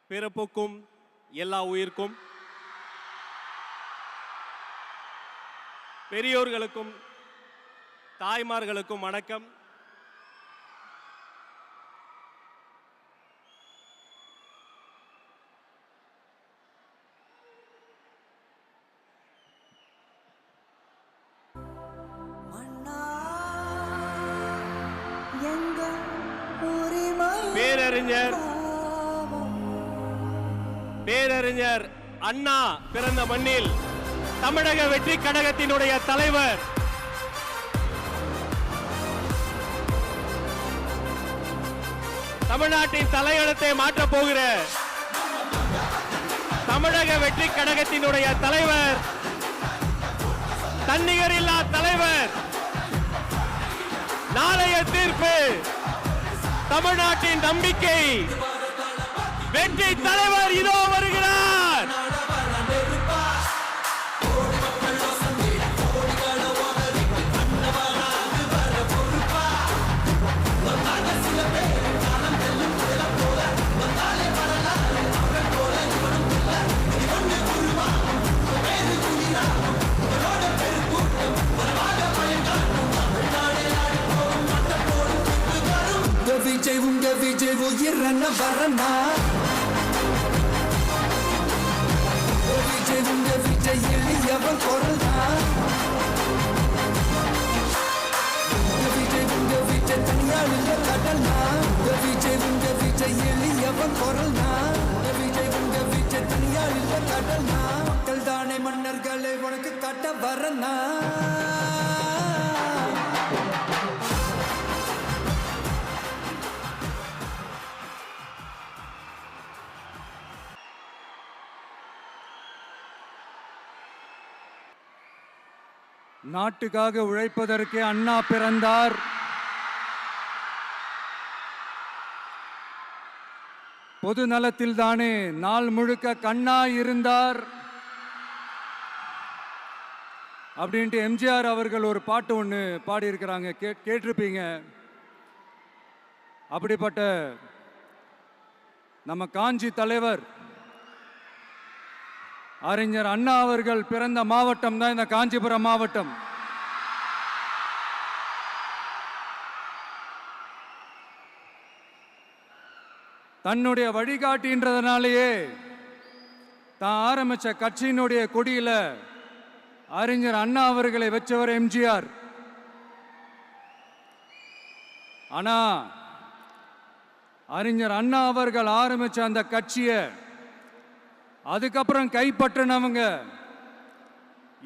பிறப்புக்கும் எல்லா உயிர்க்கும், பெரியோர்களுக்கும் தாய்மார்களுக்கும் வணக்கம். பேரறிஞர் அண்ணா பிறந்த மண்ணில் தமிழக வெற்றி கழகத்தினுடைய தலைவர் தமிழ்நாட்டின் தலையெழுத்தை மாற்றப் போகிற தமிழக வெற்றி கழகத்தினுடைய தலைவர், தன்னிகரில்லா தலைவர், நாளைய தீர்ப்பு, தமிழ்நாட்டின் நம்பிக்கை, வெற்றி தலைவர் இதோ வருகிறார். விஜய் உயிரன வரனா, விஜய் எளியவன் குரல்னா, விஜய் தனியாளில் கடல்னா, விஜய் எளியவன் குரல்னா, விஜய் தனியாளில் கடல்னா, மக்கள் தானே மன்னர்களை உனக்கு காட்ட வரனா. நாட்டுக்காக உழைப்பதற்கு அண்ணா பிறந்தார். பொது நலத்தில் தானே நாள் முழுக்க கண்ணா இருந்தார் அப்படின்ட்டு எம்ஜிஆர் அவர்கள் ஒரு பாட்டு ஒன்று பாடியிருக்கிறாங்க, கேட்டிருப்பீங்க. அப்படிப்பட்ட நம்ம காஞ்சி தலைவர் அறிஞர் அண்ணா அவர்கள் பிறந்த மாவட்டம் தான் இந்த காஞ்சிபுரம் மாவட்டம். தன்னுடைய வழிகாட்டின்றதுனாலேயே தான் ஆரம்பிச்ச கட்சியினுடைய கொடியில அறிஞர் அண்ணா அவர்களை வச்சவர் எம்ஜிஆர். ஆனா அறிஞர் அண்ணா அவர்கள் ஆரம்பிச்ச அந்த கட்சியை அதுக்கப்புறம் கைப்பற்றினவங்க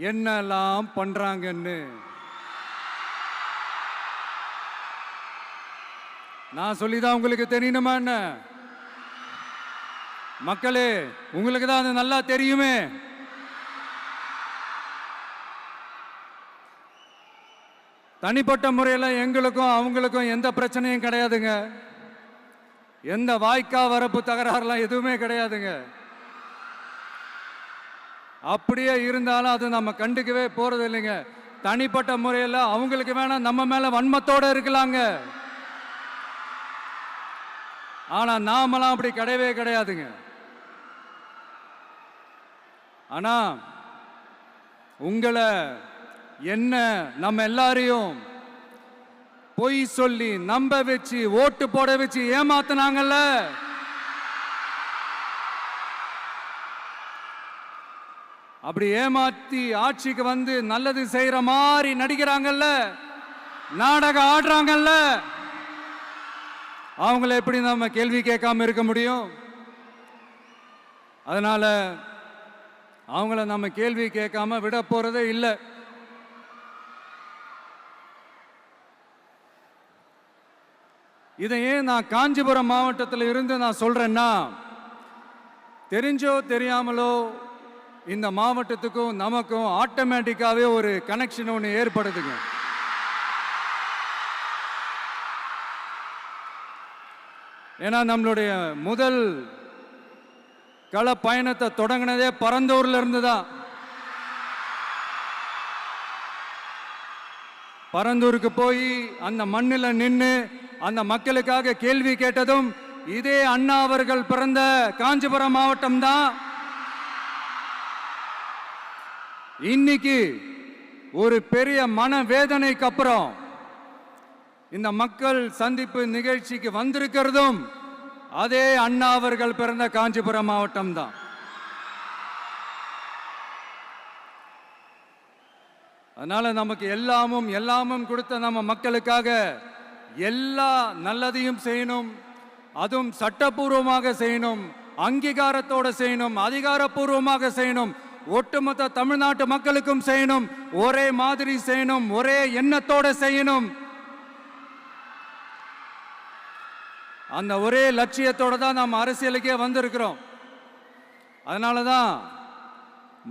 என்னெல்லாம் பண்றாங்கன்னு நான் சொல்லிதான் உங்களுக்கு தெரியணுமா என்ன? மக்களே, உங்களுக்கு தான் அது நல்லா தெரியுமே. தனிப்பட்ட முறையில் எங்களுக்கும் அவங்களுக்கும் எந்த பிரச்சனையும் கிடையாதுங்க. எந்த வாய்க்கா வரப்பு தகராறுலாம் எதுவுமே கிடையாதுங்க. அப்படியே இருந்தாலும் அது நம்ம கண்டுக்கவே போறது இல்லைங்க. தனிப்பட்ட முறையில் அவங்களுக்கு வேணா நம்ம மேல வன்மத்தோட இருக்கலாங்க. ஆனா நாமெல்லாம் அப்படி கிடையவே கிடையாதுங்க. ஆனா உங்களை என்ன நம்ம எல்லாரையும் பொய் சொல்லி நம்ப வச்சு ஓட்டு போட வச்சு ஏமாத்தினாங்கல்ல, அப்படி ஏமாத்தி ஆட்சிக்கு வந்து நல்லது செய்யற மாதிரி நடிக்கிறாங்கல்ல, நாடகம் ஆடுறாங்கல்ல, அவங்கள எப்படி நம்ம கேள்வி கேட்காம இருக்க முடியும்? அதனால அவங்கள நம்ம கேள்வி கேட்காம விட போறதே இல்லை. இதையே நான் காஞ்சிபுரம் மாவட்டத்தில் இருந்து நான் சொல்றேன்னா, தெரிஞ்சோ தெரியாமலோ இந்த மாவட்டத்துக்கும் நமக்கும் ஆட்டோமேட்டிக்காவே ஒரு கனெக்ஷன் ஒன்று ஏற்படுதுங்க. ஏன்னா நம்மளுடைய முதல் கள பயணத்தை தொடங்கினதே பரந்தூர்ல இருந்து தான். பரந்தூருக்கு போய் அந்த மண்ணில் நின்று அந்த மக்களுக்காக கேள்வி கேட்டதும் இதே அண்ணா அவர்கள் பிறந்த காஞ்சிபுரம் மாவட்டம் தான். இன்னைக்கு ஒரு பெரிய மனவேதனைக்கு அப்புறம் இந்த மக்கள் சந்திப்பு நிகழ்ச்சிக்கு வந்திருக்கிறதும் அதே அண்ணா அவர்கள் பிறந்த காஞ்சிபுரம் மாவட்டம் தான். அதனால நமக்கு எல்லாமும் கொடுத்த நம்ம மக்களுக்காக எல்லா நல்லதையும் செய்யணும், அதுவும் சட்டப்பூர்வமாக செய்யணும், அங்கீகாரத்தோட செய்யணும், அதிகாரப்பூர்வமாக செய்யணும், ஒட்டுமொத்த தமிழ்நாட்டு மக்களுக்கும் செய்யணும், ஒரே மாதிரி செய்யணும், ஒரே எண்ணத்தோட செய்யணும். அந்த ஒரே லட்சியத்தோட தான் நாம் அரசியலுக்கே வந்திருக்கிறோம். அதனால தான்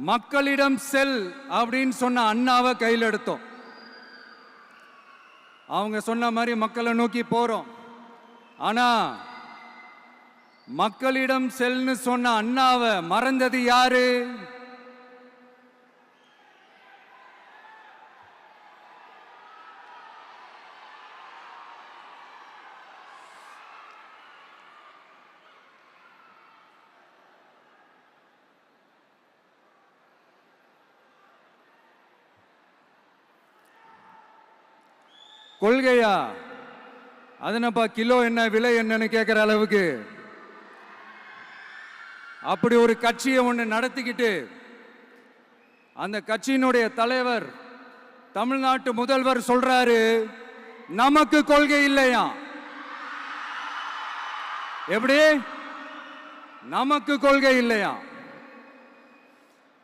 மக்களிடம் செல் அப்படின்னு சொன்ன அண்ணாவை கையில் எடுத்தோம். அவங்க சொன்ன மாதிரி மக்களை நோக்கி போறோம். ஆனா மக்களிடம் செல்னு சொன்ன அண்ணாவை மறந்தது யாரு? கொள்கையா? அதனப்பா கிலோ என்ன விலை என்னன்னு கேட்கிற அளவுக்கு அப்படி ஒரு கட்சியை ஒன்று நடத்திக்கிட்டு அந்த கட்சியினுடைய தலைவர் தமிழ்நாட்டு முதல்வர் சொல்றாரு, நமக்கு கொள்கை இல்லையா? எப்படி நமக்கு கொள்கை இல்லையா?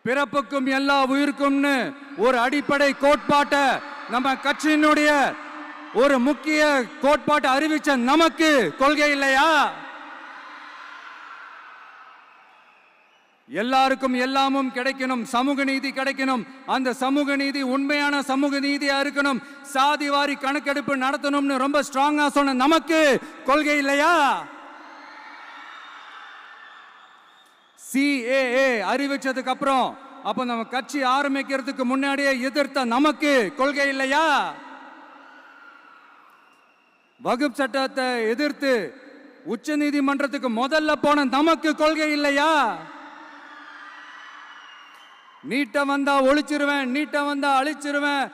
பிறப்புக்கும் எல்லா உயிருக்கும்னு ஒரு அடிப்படை கோட்பாட்டை நம்ம கட்சியினுடைய ஒரு முக்கிய கோட்பாட்டை அறிவிச்ச நமக்கு கொள்கை இல்லையா? எல்லாருக்கும் எல்லாமும் கிடைக்கணும், சமூக நீதி கிடைக்கணும், அந்த சமூக நீதி உண்மையான சமூக நீதியா இருக்கணும், சாதி வாரி கணக்கெடுப்பு நடத்தணும்னு ரொம்ப ஸ்ட்ராங்கா சொன்ன நமக்கு கொள்கை இல்லையா? CAA அறிவிச்சதுக்கு அப்புறம் அப்ப நம்ம கட்சி ஆரம்பிக்கிறதுக்கு முன்னாடியே எதிர்த்த நமக்கு கொள்கை இல்லையா? வகுப்பு சட்டத்தை எதிர்த்து உச்ச நீதிமன்றத்துக்கு முதல்ல போன நமக்கு கொள்கை இல்லையா? நீட்ட வந்தா ஒழிச்சிருவேன், நீட்ட வந்தா அழிச்சிருவேன்,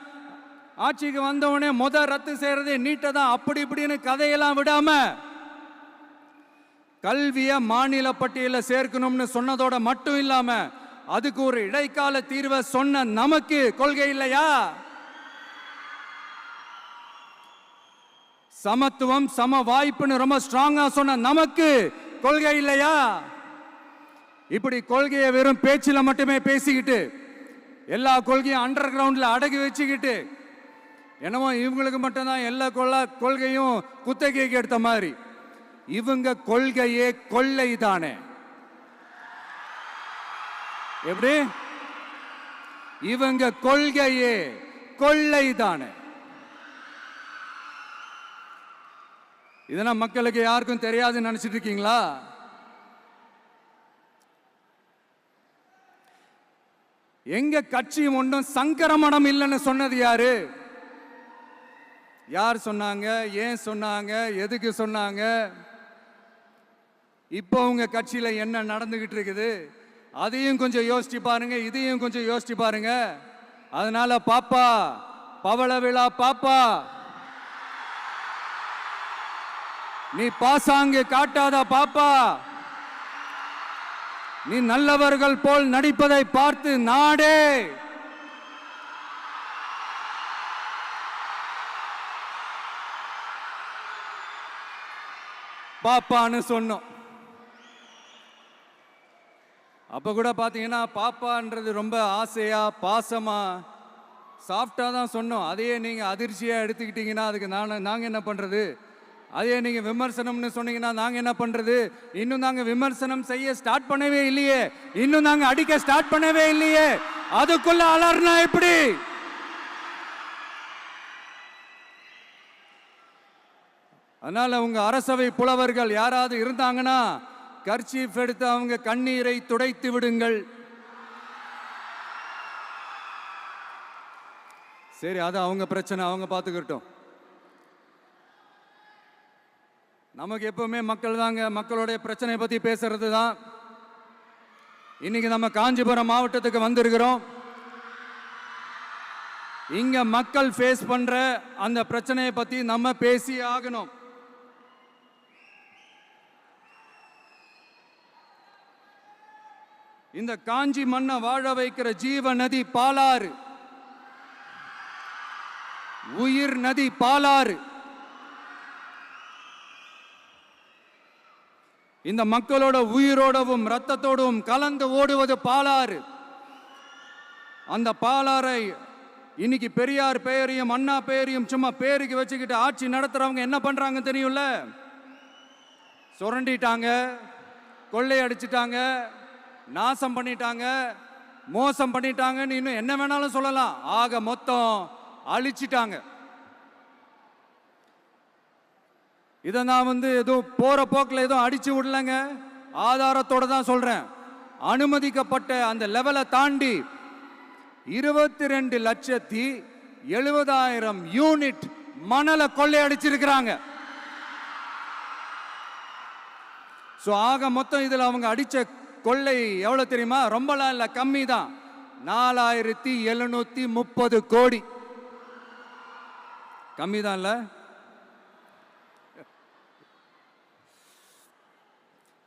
ஆட்சிக்கு வந்தவனே ரத்து செய்யறதே நீட்ட தான், அப்படி இப்படின்னு கதையெல்லாம் விடாம கல்விய மாநில பட்டியலில் சேர்க்கணும்னு சொன்னதோட மட்டும் இல்லாம அதுக்கு ஒரு இடைக்கால தீர்வை சொன்ன நமக்கு கொள்கை இல்லையா? சமத்துவம் சம வாய்ப்புன்னு ரொம்ப ஸ்ட்ராங்கா சொன்ன நமக்கு கொள்கை இல்லையா? இப்படி கொள்கையை வெறும் பேச்சில மட்டுமே பேசிக்கிட்டு எல்லா கொள்கையும் அண்டர் கிரவுண்ட்ல அடக்கி வச்சுக்கிட்டு என்னமோ இவங்களுக்கு மட்டும்தான் எல்லா கொள்கையும் குத்தகைக்கு எடுத்த மாதிரி, இவங்க கொள்கையே கொள்ளை தானே. எப்படி இவங்க கொள்கையே கொள்ளை தானே. இதெல்லாம் மக்களுக்கு யாருக்கும் தெரியாதுன்னு நினைச்சிட்டு இருக்கீங்களா? எங்க கட்சி ஒன்றும் சங்கரமணம் இல்லைன்னு சொன்னது யாரு? யார் சொன்னாங்க? ஏன் சொன்னாங்க? எதுக்கு சொன்னாங்க? இப்போ உங்க கட்சியில என்ன நடந்துகிட்டு இருக்குது அதையும் கொஞ்சம் யோசிச்சு பாருங்க, இதையும் கொஞ்சம் யோசிச்சு பாருங்க. அதனால பாப்பா, பவள விழா பாப்பா, நீ பாசாங்கு காட்டாத பாப்பா, நீ நல்லவர்கள் போல் நடிப்பதை பார்த்து நாடே பாப்பான்னு சொன்னோம். அப்ப கூட பாத்தீங்கன்னா பாப்பான்றது ரொம்ப ஆசையா பாசமா சாஃப்டா தான் சொன்னோம். அதையே நீங்க அதிர்ச்சியா எடுத்துக்கிட்டீங்கன்னா அதுக்கு நாங்க என்ன பண்றது? அதே நீங்க விமர்சனம்னு சொன்னீங்கன்னா நாங்க என்ன பண்றது? இன்னும் நாங்க விமர்சனம் செய்ய ஸ்டார்ட் பண்ணவே இல்லையே, இன்னும் நாங்க அடிக்க ஸ்டார்ட் பண்ணவே இல்லையே, அதுக்குள்ள அலர்னா எப்படி? அதனால உங்க அரசவை புலவர்கள் யாராவது இருந்தாங்கன்னா கர்ச்சீஃப் எடுத்து அவங்க கண்ணீரை துடைத்து விடுங்கள். சரி, அது அவங்க பிரச்சனை, அவங்க பார்த்துக்கிட்டோம். நமக்கு எப்பவுமே மக்கள் தாங்க, மக்களுடைய பிரச்சனை பத்தி பேசுறது தான். இன்னைக்கு நம்ம காஞ்சிபுரம் மாவட்டத்துக்கு வந்திருக்கிறோம். இங்க மக்கள் ஃபேஸ் பண்ற அந்த பிரச்சனையை பத்தி நம்ம பேசி ஆகணும். இந்த காஞ்சி மண்ணை வாழ வைக்கிற ஜீவ நதி பாலாறு, உயிர் நதி பாலாறு. இந்த மக்களோட உயிரோடவும் ரத்தத்தோடும் கலந்து ஓடுவது பாலாறு. அந்த பாலாறை இன்னைக்கு பெரியார் பெயரையும் அண்ணா பெயரையும் சும்மா பேருக்கு வச்சுக்கிட்டு ஆட்சி நடத்துறவங்க என்ன பண்றாங்க தெரியும்ல? சுரண்டிட்டாங்க, கொள்ளையடிச்சிட்டாங்க, நாசம் பண்ணிட்டாங்க, மோசம் பண்ணிட்டாங்கன்னு இன்னும் என்ன வேணாலும் சொல்லலாம். ஆக மொத்தம் அழிச்சிட்டாங்க. இதை நான் ஏதோ போற போக்கில் ஏதோ அடிச்சு விடலங்க, ஆதாரத்தோட தான் சொல்றேன். அனுமதிக்கப்பட்ட அந்த லெவலை தாண்டி 22,70,000 யூனிட் மணலை கொள்ளையடிச்சிருக்கிறாங்க. ஆக மொத்தம் இதுல அவங்க அடிச்ச கொள்ளை எவ்வளவு தெரியுமா? ரொம்பலாம் இல்ல, கம்மி தான். 4,730 கோடி. கம்மி தான் இல்ல?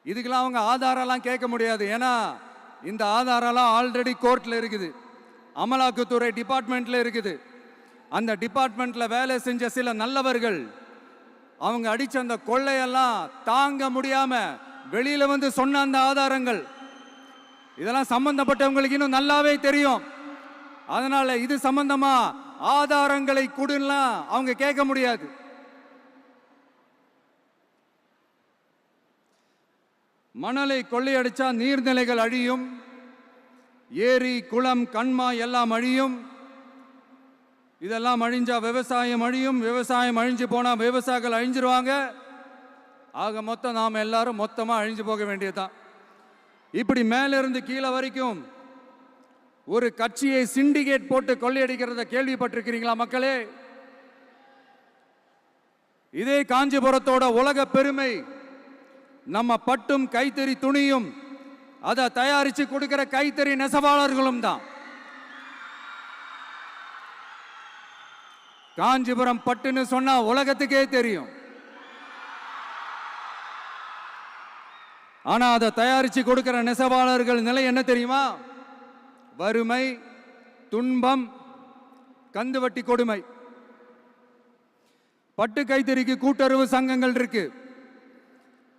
இதுக்கெல்லாம் அவங்க ஆதாரம்லாம் கேட்க முடியாது. ஏன்னா இந்த ஆதாரம்லாம் ஆல்ரெடி கோர்ட்ல இருக்குது, அமலாக்கத்துறை டிபார்ட்மெண்ட்ல இருக்குது. அந்த டிபார்ட்மெண்ட்ல வேலை செஞ்ச சில நல்லவர்கள் அவங்க அடிச்ச அந்த கொள்ளையெல்லாம் தாங்க முடியாம வெளியில சொன்ன அந்த ஆதாரங்கள் இதெல்லாம் சம்பந்தப்பட்டவங்களுக்கு இன்னும் நல்லாவே தெரியும். அதனால இது சம்பந்தமா ஆதாரங்களை கொடுலாம் அவங்க கேட்க முடியாது. மணலை கொள்ளையடிச்சா நீர்நிலைகள் அழியும், ஏரி குளம் கண்மா எல்லாம் அழியும். இதெல்லாம் அழிஞ்சா விவசாயம் அழியும், விவசாயம் அழிஞ்சு போனா விவசாயிகள் அழிஞ்சிருவாங்க. ஆக மொத்தம் நாம் எல்லாரும் மொத்தமா அழிஞ்சு போக வேண்டியதுதான். இப்படி மேலிருந்து கீழே வரைக்கும் ஒரு கட்சியை சிண்டிகேட் போட்டு கொள்ளையடிக்கிறத கேள்விப்பட்டிருக்கிறீங்களா மக்களே? இதே காஞ்சிபுரத்தோட உலக பெருமை நம்ம பட்டும் கைத்தறி துணியும் அதை தயாரிச்சு கொடுக்கிற கைத்தறி நெசவாளர்களும் தான். காஞ்சிபுரம் பட்டுன்னு சொன்னா உலகத்துக்கே தெரியும். ஆனா அதை தயாரிச்சு கொடுக்கிற நெசவாளர்கள் நிலை என்ன தெரியுமா? வறுமை, துன்பம், கந்துவட்டி கொடுமை. பட்டு கைத்தறிக்கு கூட்டுறவு சங்கங்கள் இருக்கு,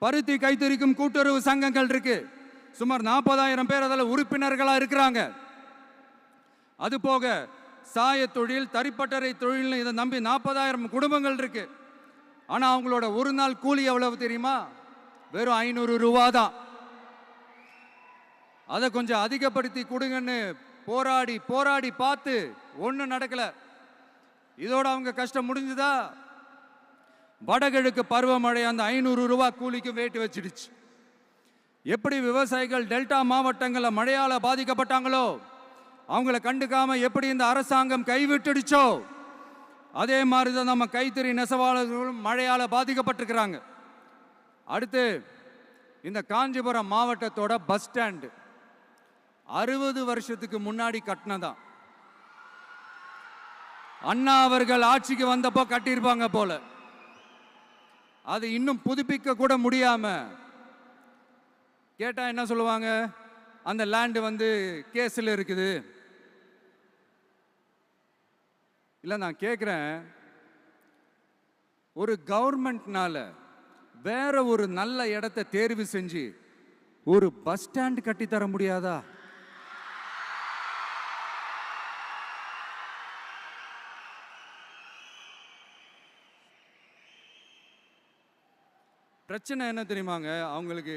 பருத்தி கைத்தறிக்கும் கூட்டுறவு சங்கங்கள் இருக்கு. சுமார் 40,000 பேர் அதில் உறுப்பினர்களா இருக்கிறாங்க. அது போக சாய தொழில், தறிப்பட்டறை தொழில் இதை நம்பி 40,000 குடும்பங்கள் இருக்கு. ஆனா அவங்களோட ஒரு நாள் கூலி எவ்வளவு தெரியுமா? வெறும் 500 ரூபா தான். அதை கொஞ்சம் அதிகப்படுத்தி கொடுங்கன்னு போராடி போராடி பார்த்து ஒன்றும் நடக்கல. இதோட அவங்க கஷ்டம் முடிஞ்சுதா? வடகிழக்கு பருவமழை அந்த 500 ரூபா கூலிக்கு வேட்டு வச்சிடுச்சு. எப்படி விவசாயிகள் டெல்டா மாவட்டங்களில் மழையால பாதிக்கப்பட்டாங்களோ, அவங்கள கண்டுக்காம எப்படி இந்த அரசாங்கம் கைவிட்டுடுச்சோ, அதே மாதிரி தான் நம்ம கைத்தறி நெசவாளர்களும் மழையால பாதிக்கப்பட்டிருக்கிறாங்க. அடுத்து இந்த காஞ்சிபுரம் மாவட்டத்தோட பஸ் ஸ்டாண்டு 60 வருஷத்துக்கு முன்னாடி கட்டினதான். அண்ணா அவர்கள் ஆட்சிக்கு வந்தப்போ கட்டியிருப்பாங்க போல. அது இன்னும் புதுப்பிக்க கூட முடியாம கேட்டா என்ன சொல்லுவாங்க? அந்த லேண்டு கேஸ்ல இருக்குது. இல்ல நான் கேட்கிறேன், ஒரு கவர்மெண்ட்னால வேற ஒரு நல்ல இடத்தை தேர்வு செஞ்சு ஒரு பஸ் ஸ்டாண்ட் கட்டி தர முடியாதா? பிரச்சனை என்ன தெரியுமாங்க? அவங்களுக்கு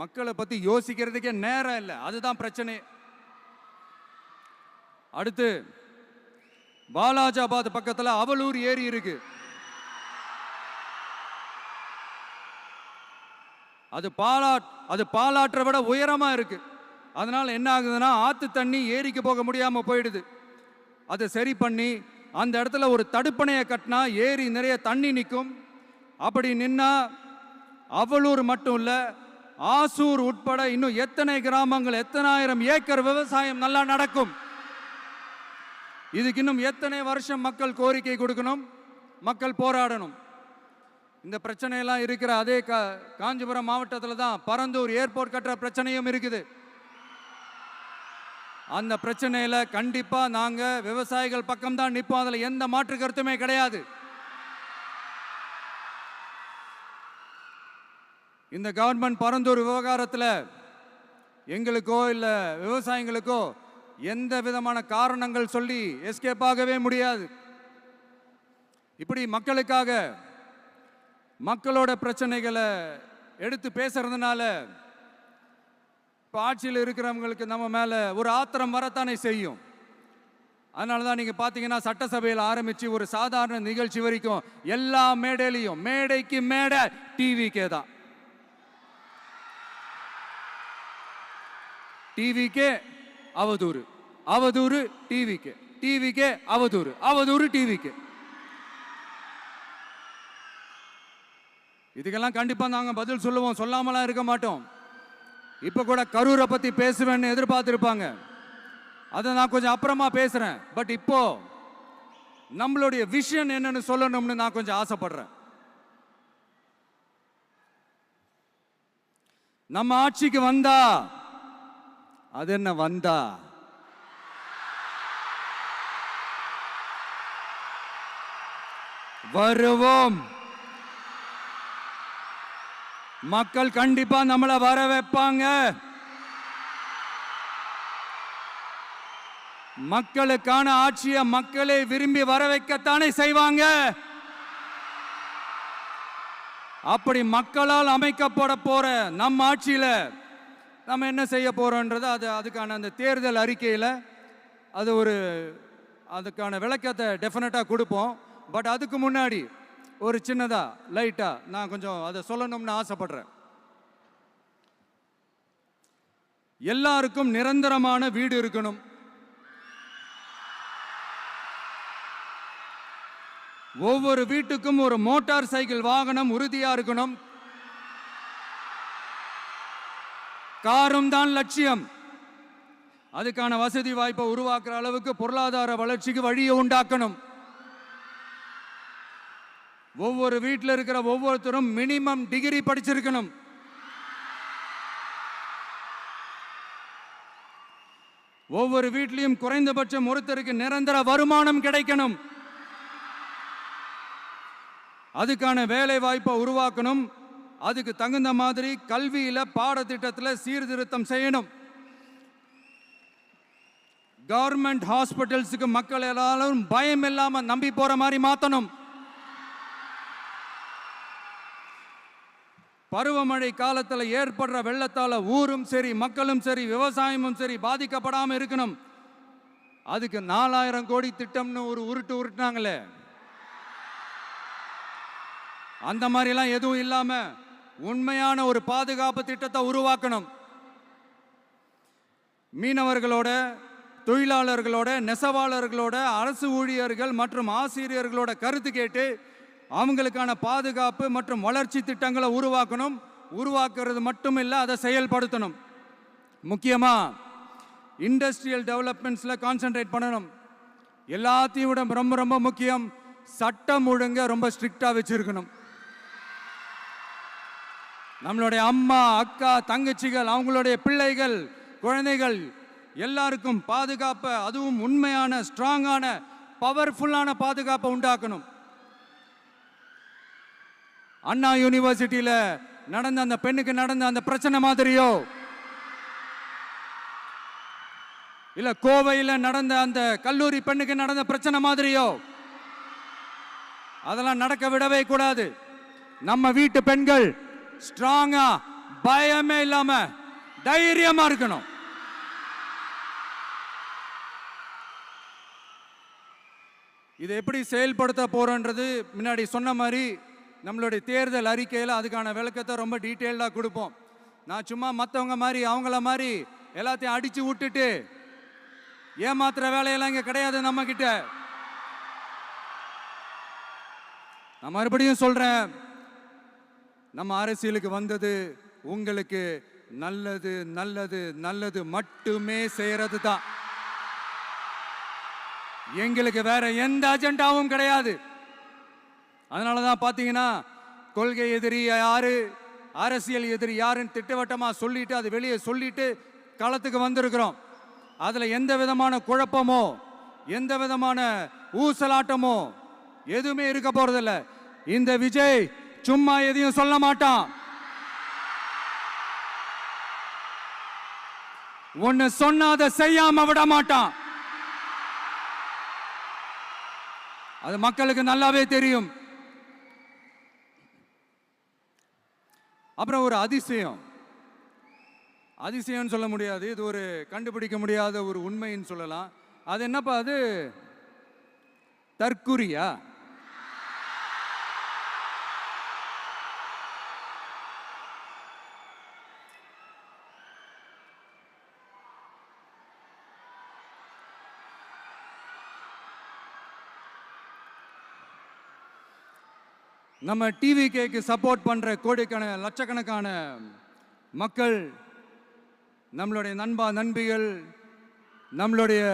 மக்களை பத்தி யோசிக்கிறதுக்கே நேரம் இல்லை. அதுதான் பிரச்சனை. அடுத்து பாலாஜாபாத் பக்கத்துல அவலூர் ஏரி இருக்கு. அது பாலாற்றை விட உயரமா இருக்கு. அதனால என்ன ஆகுதுன்னா, ஆத்து தண்ணி ஏரிக்கு போக முடியாம போயிடுது. அதை சரி பண்ணி அந்த இடத்துல ஒரு தடுப்பணையை கட்டினா ஏரி நிறைய தண்ணி நிற்கும். அப்படி நின்னா அவலூர் மட்டும் இல்ல, ஆசூர் உட்பட இன்னும் எத்தனை கிராமங்கள், எத்தனை ஆயிரம் ஏக்கர் விவசாயம் நல்லா நடக்கும். இதுக்கு இன்னும் எத்தனை வருஷம் மக்கள் கோரிக்கை கொடுக்கணும், மக்கள் போராடணும். இந்த பிரச்சனையெல்லாம் இருக்கிற அதே காஞ்சிபுரம் மாவட்டத்தில் தான் பரந்தூர் ஏர்போர்ட் கட்டுற பிரச்சனையும் இருக்குது. அந்த பிரச்சனையில கண்டிப்பா நாங்க விவசாயிகள் பக்கம் தான் நிற்போம். அதுல எந்த மாற்று கருத்துமே கிடையாது. இந்த கவர்மெண்ட் பரந்தூர் விவகாரத்தில் எங்களுக்கோ இல்ல விவசாயிகளுக்கோ எந்த விதமான காரணங்கள் சொல்லி எஸ்கேப் ஆகவே முடியாது. இப்படி மக்களுக்காக மக்களோட பிரச்சனைகளை எடுத்து பேசுறதுனால இப்போ ஆட்சியில் இருக்கிறவங்களுக்கு நம்ம மேலே ஒரு ஆத்திரம் வரத்தானே செய்யும். அதனால தான் நீங்கள் பார்த்தீங்கன்னா சட்டசபையில் ஆரம்பித்து ஒரு சாதாரண நிகழ்ச்சி வரைக்கும் எல்லா மேடையிலையும் மேடைக்கு மேடை டிவிக்கே தான். டிவிக்கே அவதூறு, அவதூறு டிவிக்கு, டிவிக்கே அவதூறு, அவதூறு டிவிக்கு. இதுக்கெல்லாம் கண்டிப்பாக நாங்கள் பதில் சொல்லுவோம், சொல்லாமலாம் இருக்க மாட்டோம். இப்போ கூட கரூரை பற்றி பேசுவேன்னு எதிர்பார்த்துருப்பாங்க. அதை நான் கொஞ்சம் அப்புறமா பேசுகிறேன். பட் இப்போ நம்மளுடைய விஷன் என்னன்னு சொல்லணும்னு நான் கொஞ்சம் ஆசைப்படுறேன். நம்ம ஆட்சிக்கு வந்தா, அது என்ன வந்தா, வருவோம். மக்கள் கண்டிப்பா நம்மளை வர வைப்பாங்க. மக்களுக்கான ஆட்சியை மக்களே விரும்பி வர வைக்கத்தானே செய்வாங்க. அப்படி மக்களால் அமைக்கப்பட போற நம்ம ஆட்சியில நம்ம என்ன செய்ய போறோம்ன்றது அதுக்கான அந்த தேர்தல் அறிக்கையில் அதுக்கான விளக்கத்தை டெஃபினட்டா கொடுப்போம். பட் அதுக்கு முன்னாடி ஒரு சின்னதா லைட்டா நான் கொஞ்சம் அதை சொல்லணும்னு ஆசைப்படுறேன். எல்லாருக்கும் நிரந்தரமான வீடு இருக்கணும். ஒவ்வொரு வீட்டுக்கும் ஒரு மோட்டார் சைக்கிள் வாகனம் உறுதியா இருக்கணும். காரும் தான் லட்சியம். அதுக்கான வசதி வாய்ப்பை உருவாக்குற அளவுக்கு பொருளாதார வளர்ச்சிக்கு வழியை உண்டாக்கணும். ஒவ்வொரு வீட்டில் இருக்கிற ஒவ்வொருத்தரும் மினிமம் டிகிரி படிச்சிருக்கணும். ஒவ்வொரு வீட்லையும் குறைந்தபட்சம் ஒருத்தருக்கு நிரந்தர வருமானம் கிடைக்கணும். அதுக்கான வேலை வாய்ப்பை உருவாக்கணும். அதுக்கு தகுந்த மாதிரி கல்வியில பாடத்திட்டத்தில் சீர்திருத்தம் செய்யணும். கவர்மெண்ட் ஹாஸ்பிட்டல்ஸுக்கு மக்கள் எல்லாரும் பயம் இல்லாம நம்பி போற மாதிரி மாத்தணும். பருவமழை காலத்தில் ஏற்படுற வெள்ளத்தால ஊரும் சரி, மக்களும் சரி, விவசாயமும் சரி பாதிக்கப்படாம இருக்கணும். அதுக்கு 4000 கோடி திட்டம்னு ஒரு உருட்டுனாங்களே, அந்த மாதிரிலாம் எதுவும் இல்லாம உண்மையான ஒரு பாதுகாப்பு திட்டத்தை உருவாக்கணும். மீனவர்களோட, தொழிலாளர்களோட, நெசவாளர்களோட, அரசு ஊழியர்கள் மற்றும் ஆசிரியர்களோட கருத்து கேட்டு அவங்களுக்கான பாதுகாப்பு மற்றும் வளர்ச்சி திட்டங்களை உருவாக்கணும். உருவாக்குறது மட்டும் இல்லை, அதை செயல்படுத்தணும். முக்கியமாக இண்டஸ்ட்ரியல் டெவலப்மெண்ட்ஸில் கான்சென்ட்ரேட் பண்ணணும். எல்லாத்தையும் விட ரொம்ப ரொம்ப முக்கியம், சட்டம் ஒழுங்க ரொம்ப ஸ்ட்ரிக்டாக வச்சிருக்கணும். நம்மளுடைய அம்மா, அக்கா, தங்கச்சிகள், அவங்களுடைய பிள்ளைகள், குழந்தைகள் எல்லாருக்கும் பாதுகாப்பை, அதுவும் உண்மையான ஸ்ட்ராங்கான பவர்ஃபுல்லான பாதுகாப்பை உண்டாக்கணும். அண்ணா யூனிவர்சிட்டியில நடந்த அந்த பெண்ணுக்கு நடந்த அந்த பிரச்சனை மாதிரியோ, இல்ல கோவையில் நடந்த அந்த கல்லூரி பெண்ணுக்கு நடந்த பிரச்சனை மாதிரியோ அதெல்லாம் நடக்க விடவே கூடாது. நம்ம வீட்டு பெண்கள் ஸ்ட்ராங்கா, பயமே இல்லாம தைரியமா இருக்கணும். இதை எப்படி செயல்படுத்த போறோன்றது முன்னாடி சொன்ன மாதிரி நம்மளுடைய தேர்தல் அறிக்கையில் அதுக்கான விளக்கத்தை ரொம்ப டீட்டெயில்டாக கொடுப்போம். நான் சும்மா மற்றவங்க மாதிரி அவங்கள மாதிரி எல்லாத்தையும் அடிச்சு விட்டுட்டு ஏமாத்துற வேலையெல்லாம் இங்கே கிடையாது நம்ம கிட்ட. நான் மறுபடியும் சொல்றேன், நம்ம அரசியலுக்கு வந்தது உங்களுக்கு நல்லது நல்லது நல்லது மட்டுமே செய்யறது தான். எங்களுக்கு வேற எந்த அஜெண்டாவும் கிடையாது. அதனால தான் பார்த்தீங்கன்னா கொள்கை எதிரி யாரு, அரசியல் எதிரி யாருன்னு திட்டவட்டமா சொல்லிட்டு அது வெளியே சொல்லிட்டு களத்துக்கு வந்திருக்கிறோம். அதுல எந்த விதமான குழப்பமோ எந்த விதமான ஊசலாட்டமோ எதுவுமே இருக்க போறதில்ல. இந்த விஜய் சும்மா எதையும் சொல்ல மாட்டான். ஒன்னு சொன்னா அதை செய்யாம விட மாட்டான். அது மக்களுக்கு நல்லாவே தெரியும். அப்புறம் ஒரு அதிசயம் சொல்ல முடியாது, இது ஒரு கண்டுபிடிக்க முடியாத ஒரு உண்மைன்னு சொல்லலாம். அது என்னப்பா அது, தற்குறியா? நம்ம டிவிகேக்கு சப்போர்ட் பண்ற கோடிக்கணக்கான லட்சக்கணக்கான மக்கள், நம்மளுடைய நண்பிகள், நம்மளுடைய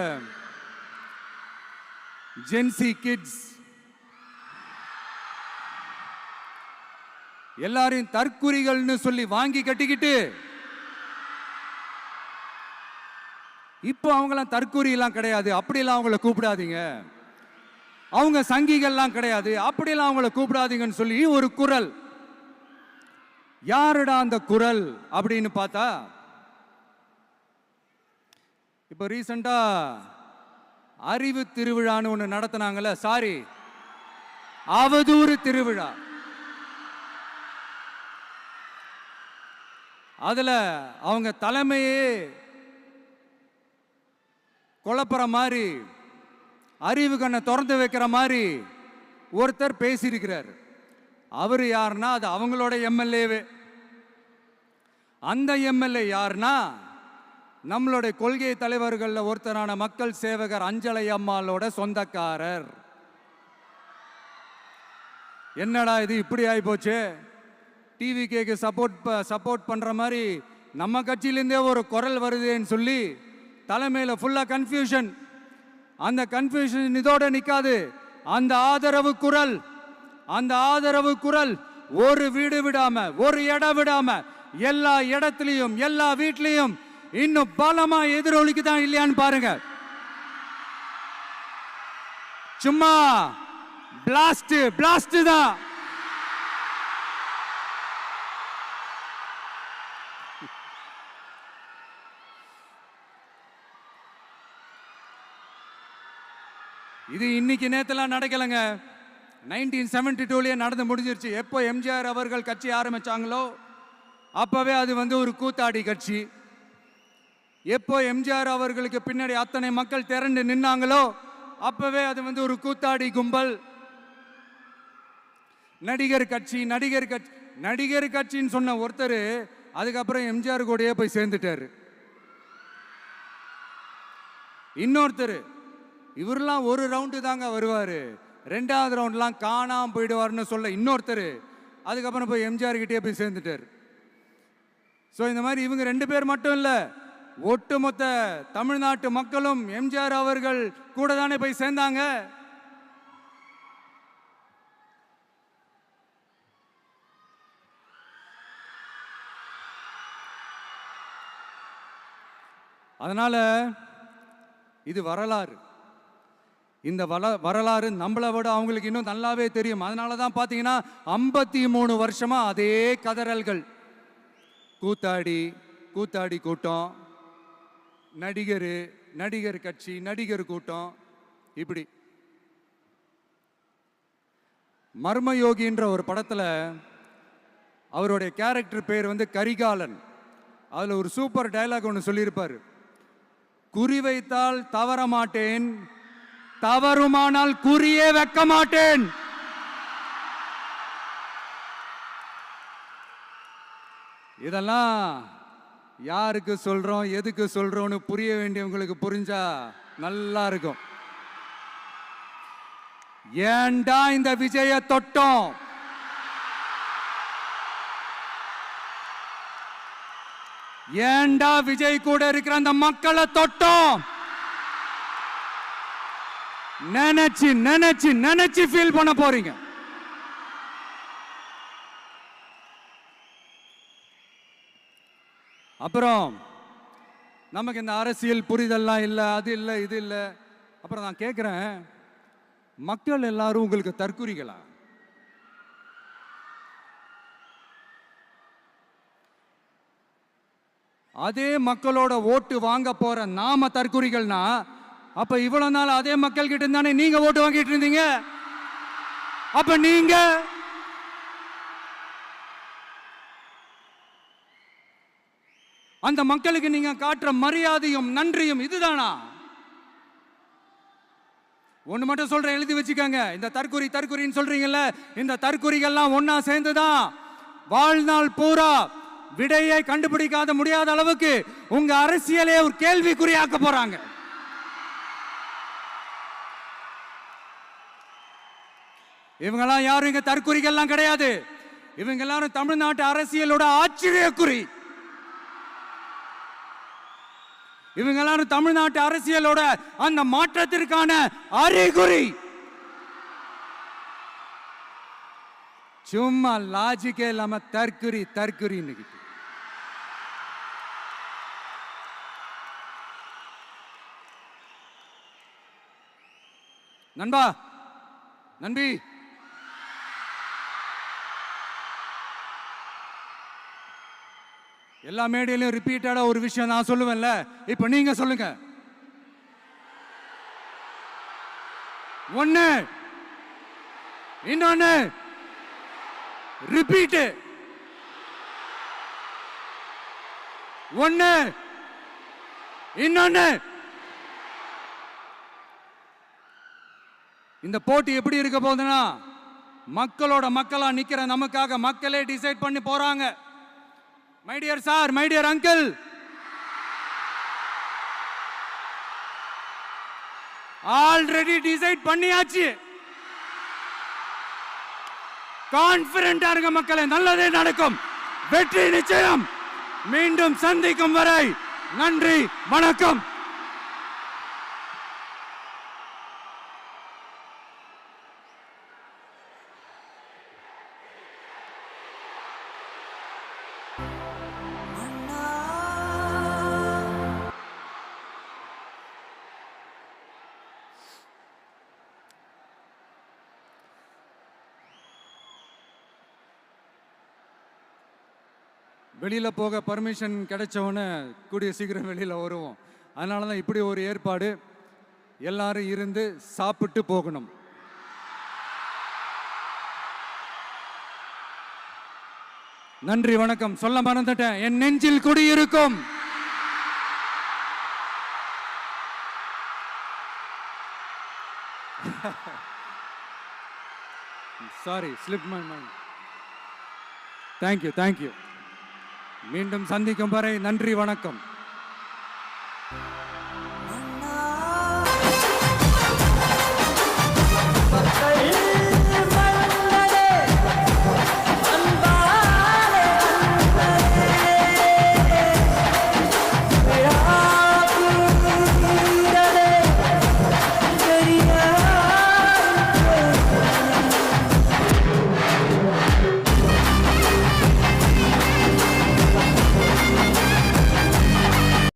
ஜென்சி கிட்ஸ் எல்லாரையும் தற்குறிகள்னு சொல்லி வாங்கி கட்டிக்கிட்டு இப்போ அவங்களாம் தற்குறி எல்லாம் கிடையாது, அப்படிலாம் அவங்கள கூப்பிடாதீங்க. அவங்க சங்கிகள்லாம் கிடையாது, அப்படிலாம் அவங்கள கூப்பிடாதீங்கன்னு சொல்லி ஒரு குரல். யாருடா அந்த குரல் அப்படின்னு பார்த்தா, இப்போ ரீசெண்டா அறிவு திருவிழான்னு ஒன்று நடத்தினாங்கல்ல, சாரி அவதூறு திருவிழா. அதுல அவங்க தலைமையே குழப்புற மாதிரி, அறிவு கண்ணை திறந்து வைக்கிற மாதிரி ஒருத்தர் பேசியிருக்கிறார். அவர் யாருன்னா அது அவங்களோட எம்எல்ஏவே. அந்த எம்எல்ஏ யாருன்னா நம்மளுடைய கொள்கை தலைவர்கள் ஒருத்தரான மக்கள் சேவகர் அஞ்சலை அம்மாளோட சொந்தக்காரர். என்னடா இது இப்படி ஆகி போச்சு, டிவிகேக்கு சப்போர்ட் பண்ற மாதிரி நம்ம கட்சியிலேருந்தே ஒரு குரல் வருதுன்னு சொல்லி தலைமையில் ஃபுல்லா கன்ஃபியூஷன். அந்த கன்ஃபியூஷன் இதோட நிக்காது. அந்த ஆதரவு குரல் ஒரு வீடு விடாம ஒரு இடம் விடாம எல்லா இடத்துலயும் எல்லா வீட்லயும் இன்னும் பலமா எதிரொலிக்குதான் இல்லையான்னு பாருங்க. சும்மா பிளாஸ்ட் தான். இது இன்னைக்கு நேத்தெல்லாம் நடக்கலைங்க, 1972லயே நடந்து முடிஞ்சிருச்சு. எப்போ எம்ஜிஆர் அவர்கள் கட்சி ஆரம்பிச்சாங்களோ அப்பவே அது ஒரு கூத்தாடி கட்சி. எப்போ எம்ஜிஆர் அவர்களுக்கு பின்னாடி அத்தனை மக்கள் திரண்டு நின்னாங்களோ அப்பவே அது ஒரு கூத்தாடி கும்பல். நடிகர் கட்சின்னு சொன்ன ஒருத்தர் அதுக்கப்புறம் எம்ஜிஆர் கூடயே போய் சேர்ந்துட்டாரு. இன்னொருத்தர் இவரெல்லாம் ஒரு ரவுண்டு தாங்க வருவாரு, ரெண்டாவது ரவுண்ட்லாம் காணாம போயிடுவார்னு சொல்ல இன்னொருத்தர் அதுக்கப்புறம் போய் எம்ஜிஆர் கிட்டே போய் சேர்ந்துட்டார். ஸோ இந்த மாதிரி இவங்க ரெண்டு பேர் மட்டும் இல்லை, ஒட்டுமொத்த தமிழ்நாட்டு மக்களும் எம்ஜிஆர் அவர்கள் கூட தானே போய் சேர்ந்தாங்க. அதனால இது வரலாறு. இந்த வரலாறு நம்மளை விட அவங்களுக்கு இன்னும் நல்லாவே தெரியும். அதனால தான் பார்த்தீங்கன்னா 53 வருஷமா அதே கதறல்கள். கூத்தாடி கூட்டம், நடிகர் கட்சி, நடிகர் கூட்டம், இப்படி. மர்மயோகின்ற ஒரு படத்தில் அவருடைய கேரக்டர் பேர் கரிகாலன். அதில் ஒரு சூப்பர் டயலாக் ஒன்று சொல்லியிருப்பார். குறி வைத்தால் தவற மாட்டேன், தவறுமானால் குறியே வைக்க மாட்டேன். இதெல்லாம் யாருக்கு சொல்றோம் எதுக்கு சொல்றோம்னு புரிய வேண்டியவங்களுக்கு புரிஞ்சா நல்லா இருக்கும். ஏண்டா இந்த விஜய தொட்டோம், ஏண்டா விஜய் கூட இருக்கிற அந்த மக்களை தொட்டோம் நினைச்சு நினைச்சு நினைச்சு ஃபீல் பண்ண போறீங்க. அப்புறம் நமக்கு இந்த அரசியல் புரிதல்லாம் இல்லை, அது இல்லை, இது இல்லை. அப்புறம் நான் கேட்குறேன், மக்கள் எல்லாரும் உங்களுக்கு தற்குறிகளா? அதே மக்களோட ஓட்டு வாங்க போற நாம தற்குறிகள்னா, அப்ப இவ்வளவு நாள் அதே மக்கள் கிட்ட இருந்தானே நீங்க ஓட்டு வாங்கிட்டு இருந்தீங்க. அப்ப நீங்க அந்த மக்களுக்கு நீங்க காட்டுற மரியாதையும் நன்றியும் இதுதானா? ஒண்ணு மட்டும் சொல்றேன், எழுதி வச்சுக்கோங்க. இந்த தற்குறி தற்குறின்னு சொல்றீங்கல்ல, இந்த தற்குறிகள்லாம் ஒன்னா சேர்ந்துதான் வாழ்நாள் பூரா விடையை கண்டுபிடிக்காத முடியாத அளவுக்கு உங்க அரசியலே ஒரு கேள்விக்குறியாக்க போறாங்க. இவங்கெல்லாம் யாரும் இங்க தற்குறிகள்லாம் கிடையாது. இவங்க எல்லாரும் தமிழ்நாட்டு அரசியலோட ஆச்சரியக்குறி. இவங்க எல்லாரும் தமிழ்நாட்டு அரசியலோட அந்த மாற்றத்திற்கான அறிகுறி. சும்மா லாஜிக்கே இல்லாம தற்குறி தற்குறி. நண்பா, நண்பி, எல்லா மேடையிலும் ரிப்பீட்டடா ஒரு விஷயம் நான் சொல்லுவேன்ல, இப்ப நீங்க சொல்லுங்க. ஒண்ணு, இன்னொன்னு, ரிப்பீட். ஒண்ணு, இன்னொன்னு. இந்த போட்டி எப்படி இருக்க போகுதுன்னா, மக்களோட மக்களா நிக்கிற நமக்காக மக்களே டிசைட் பண்ணி போறாங்க. My dear sir, my dear uncle, already decide பண்ணியாச்சு. கான்பிடென்டா இருக்க மக்களே, நல்லதே நடக்கும், வெற்றி நிச்சயம். மீண்டும் சந்திக்கும் வரை நன்றி, வணக்கம். வெளியில போக பர்மிஷன் கிடைச்சவொன்னே கூடிய சீக்கிரம் வெளியில வருவோம். அதனால தான் இப்படி ஒரு ஏற்பாடு. எல்லாரும் இருந்து சாப்பிட்டு போகணும். நன்றி, வணக்கம். சொல்ல மறந்துட்டேன், என் நெஞ்சில் குடியிருக்கும் sorry, slip my mind. Thank you, thank you. மீண்டும் சந்திக்கும் வரை நன்றி, வணக்கம்.